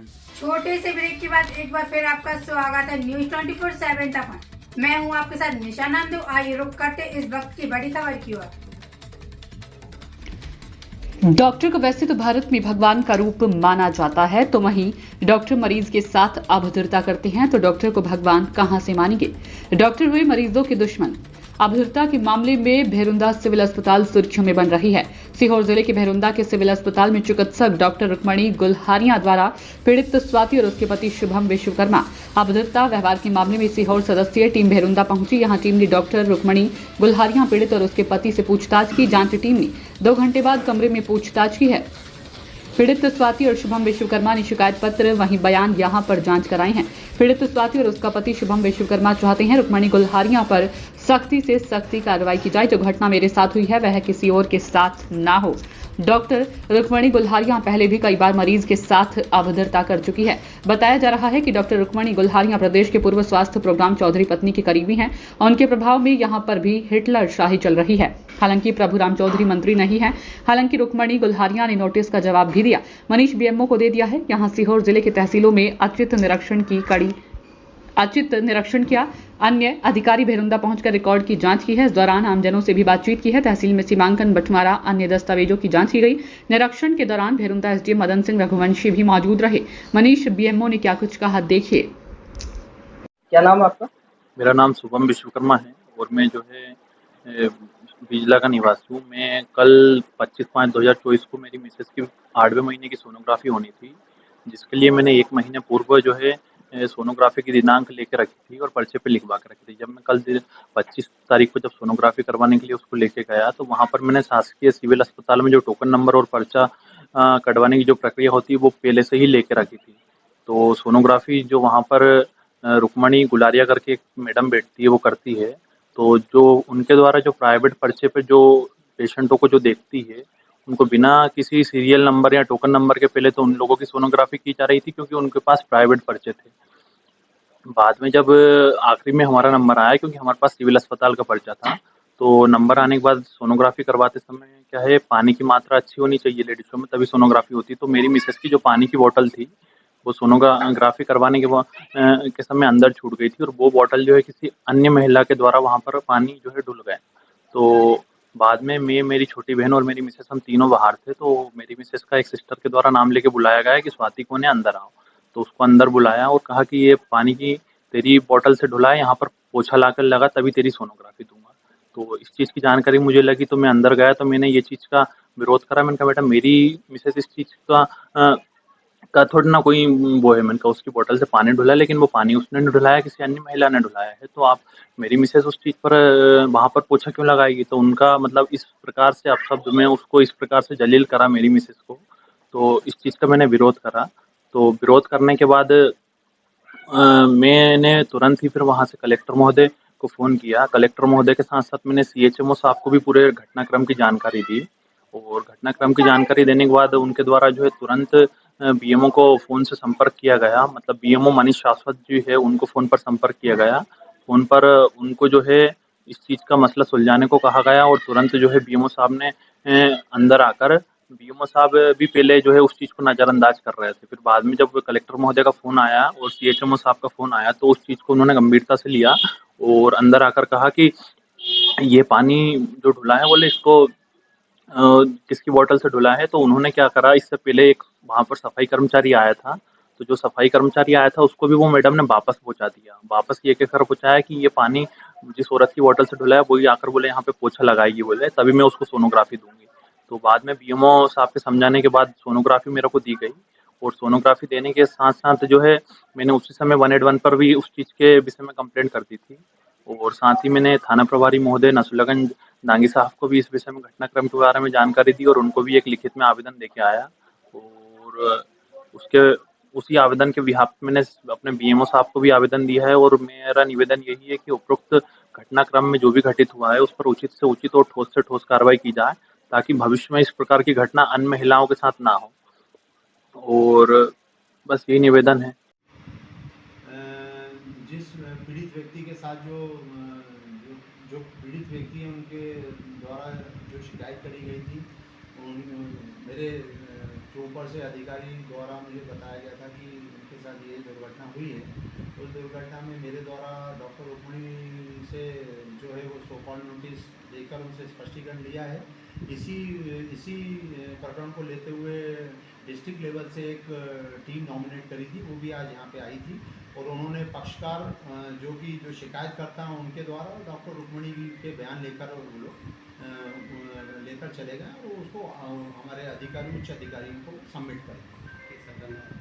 छोटे से ब्रेक के बाद एक बार फिर आपका स्वागत है न्यूज 24/7 तक। मैं हूं आपके साथ निशा नंदू। आइए रुक करते इस वक्त की बड़ी खबर की ओर। डॉक्टर को वैसे तो भारत में भगवान का रूप माना जाता है, तो वहीं डॉक्टर मरीज के साथ अभद्रता करते हैं तो डॉक्टर को भगवान कहां से मानेंगे। डॉक्टर हुए मरीजों के दुश्मन। अभद्रता के मामले में भेरुंदा सिविल अस्पताल सुर्खियों में बन रही है। सीहोर जिले के भेरुंदा के सिविल अस्पताल में चिकित्सक डॉक्टर रुक्मणी गुलहारिया द्वारा पीड़ित स्वाति और उसके पति शुभम विश्वकर्मा अभद्रता व्यवहार के मामले में सीहोर सदस्यीय टीम भेरुंदा पहुंची। यहां टीम ने डॉक्टर रुक्मणी गुलहारिया पीड़ित और उसके पति से पूछताछ की। जांच टीम ने 2 घंटे बाद कमरे में पूछताछ की है। पीड़ित स्वाति और शुभम विश्वकर्मा ने शिकायत पत्र वहीं बयान यहां पर जांच कराए हैं। पीड़ित स्वाति और उसका पति शुभम विश्वकर्मा चाहते हैं रुक्मणी गुलहारिया पर सख्ती से सख्ती कार्रवाई की जाए। जो घटना मेरे साथ हुई है वह किसी और के साथ ना हो। डॉक्टर रुक्मणी गुलहारिया पहले भी कई बार मरीज के साथ अभद्रता कर चुकी है। बताया जा रहा है कि डॉक्टर रुक्मणी गुलहारिया प्रदेश के पूर्व स्वास्थ्य प्रोग्राम चौधरी पत्नी की करीबी हैं और उनके प्रभाव में यहां पर भी हिटलर शाही चल रही है। हालांकि प्रभुराम चौधरी मंत्री नहीं है। हालांकि रुक्मणी गुलहारिया ने नोटिस का जवाब भी दिया। मनीष बीएमओ को दे दिया है। यहां सीहोर जिले के तहसीलों में औचित्य निरीक्षण किया। अन्य अधिकारी भेरुंदा पहुंचकर रिकॉर्ड की जांच की है। इस दौरान आमजनों से भी बातचीत की है। तहसील में सीमांकन, बंटवारा, अन्य दस्तावेजों की जांच की गई। निरीक्षण के दौरान भेरुंदा एसडीएम मदन सिंह रघुवंशी भी मौजूद रहे। मनीष बीएमओ ने क्या कुछ कहा, देखिए। क्या नाम है आपका? मेरा नाम शुभम विश्वकर्मा है और मैं जो है बिजला का निवासी हूँ। मैं कल 25/5/2024 को मेरी मिसेस की 8वें महीने की सोनोग्राफी होनी थी, जिसके लिए मैंने 1 महीने पूर्व जो है सोनोग्राफी की दिनांक लेके रखी थी और पर्चे पे लिखवा के रखी थी। जब मैं कल 25 तारीख को जब सोनोग्राफी करवाने के लिए उसको लेके गया तो वहाँ पर मैंने शासकीय सिविल अस्पताल में जो टोकन नंबर और पर्चा कटवाने की जो प्रक्रिया होती है वो पहले से ही लेके रखी थी। तो सोनोग्राफी जो वहाँ पर रुक्मणी गुलारिया करके एक मैडम बैठती है वो करती है। तो जो उनके द्वारा जो प्राइवेट पर्चे पे जो पेशेंटों को जो देखती है, उनको बिना किसी सीरियल नंबर या टोकन नंबर के पहले तो उन लोगों की सोनोग्राफी की जा रही थी क्योंकि उनके पास प्राइवेट पर्चे थे। बाद में जब आखिरी में हमारा नंबर आया, क्योंकि हमारे पास सिविल अस्पताल का पर्चा था, तो नंबर आने के बाद सोनोग्राफी करवाते समय क्या है, पानी की मात्रा अच्छी होनी चाहिए लेडीज़ों में, तभी सोनोग्राफी होती है। तो मेरी मिसेस की जो पानी की बॉटल थी वो सोनोग्राफी करवाने के समय अंदर छूट गई थी और वो बॉटल जो है किसी अन्य महिला के द्वारा वहाँ पर पानी जो है डुल गया। तो बाद में मैं, मेरी छोटी बहन और मेरी मिसेस, हम तीनों बाहर थे। तो मेरी मिसेस का एक सिस्टर के द्वारा नाम लेके बुलाया गया कि स्वाति को ने अंदर आओ। तो उसको अंदर बुलाया और कहा कि ये पानी की तेरी बॉटल से डुला है, यहाँ पर पोछा लाकर लगा तभी तेरी सोनोग्राफी दूंगा। तो इस चीज़ की जानकारी मुझे लगी तो मैं अंदर गया, तो मैंने ये चीज़ का विरोध करा। मैंने कहा बेटा मेरी मिसेस इस चीज़ का थोड़ी ना कोई वो है। मैंने कहा उसकी बोतल से पानी डुला, लेकिन वो पानी उसने नहीं डुलाया, किसी अन्य महिला ने डुलाया है। तो आप मेरी मिसेस उस चीज़ पर वहाँ पर पोछा क्यों लगाएगी? तो उनका मतलब इस प्रकार से अपशब्द में उसको इस प्रकार से जलील करा मेरी मिसेस को। तो इस चीज़ का मैंने विरोध करा। तो विरोध करने के बाद मैंने तुरंत ही फिर वहाँ से कलेक्टर महोदय को फ़ोन किया। कलेक्टर महोदय के साथ-साथ मैंने सीएचएमओ साहब को भी पूरे घटनाक्रम की जानकारी दी और घटनाक्रम की जानकारी देने के बाद उनके द्वारा जो है तुरंत बीएमओ को फ़ोन से संपर्क किया गया। मतलब बीएमओ मनीष शाश्वत जी है, उनको फ़ोन पर संपर्क किया गया। फ़ोन पर उनको जो है इस चीज़ का मसला सुलझाने को कहा गया और तुरंत जो है बीएमओ साहब ने अंदर आकर, बीएमओ साहब भी पहले जो है उस चीज़ को नज़रअंदाज कर रहे थे। फिर बाद में जब कलेक्टर महोदय का फ़ोन आया और सीएचएमओ साहब का फ़ोन आया तो उस चीज़ को उन्होंने गंभीरता से लिया और अंदर आकर कहा कि ये पानी जो डुला है, बोले इसको किसकी बोतल से डुला है। तो उन्होंने क्या करा, इससे पहले एक वहाँ पर सफाई कर्मचारी आया था, तो जो सफाई कर्मचारी आया था उसको भी वो मैडम ने वापस पहुँचा दिया। वापस ये कहकर पहुँचाया कि ये पानी जिस औरत की बोतल से डुला है वही आकर बोले यहाँ पे पोछा लगाएगी, बोले तभी मैं उसको सोनोग्राफी दूँगी। तो बाद में बीएमओ साहब के समझाने के बाद सोनोग्राफी मेरे को दी गई और सोनोग्राफी देने के साथ-साथ जो है मैंने उसी समय 181 पर भी उस चीज़ के विषय में कंप्लेंट कर दी थी और साथ ही मैंने थाना प्रभारी महोदय नसरुल्लागंज डांगी साहब को भी इस विषय में घटनाक्रम के बारे में जानकारी दी और उनको भी एक लिखित में आवेदन देके आया। और उसके उसी आवेदन के बिहाफ पे मैंने अपने बीएमओ साहब को भी आवेदन दिया है और मेरा निवेदन यही है कि उपरोक्त घटनाक्रम में जो भी घटित हुआ है उस पर उचित से उचित और ठोस से ठोस कार्रवाई की जाए, ताकि भविष्य में इस प्रकार की घटना अन्य महिलाओं के साथ ना हो। और बस यही निवेदन है। जिस पीड़ित व्यक्ति के साथ जो पीड़ित व्यक्ति हैं उनके द्वारा जो शिकायत करी गई थी, मेरे जो ऊपर से अधिकारी द्वारा मुझे बताया गया था कि दुर्घटना हुई है, उस दुर्घटना में मेरे द्वारा डॉक्टर रुक्मणी से जो है वो सो कॉल नोटिस देकर उनसे स्पष्टीकरण लिया है। इसी प्रकरण को लेते हुए डिस्ट्रिक्ट लेवल से एक टीम नॉमिनेट करी थी, वो भी आज यहाँ पे आई थी और उन्होंने पक्षकार जो शिकायत करता हैं उनके द्वारा डॉक्टर रुक्मणी के बयान लेकर वो लोग लेकर चले गए और उसको हमारे अधिकारी उच्च अधिकारियों को सबमिट करेंगे।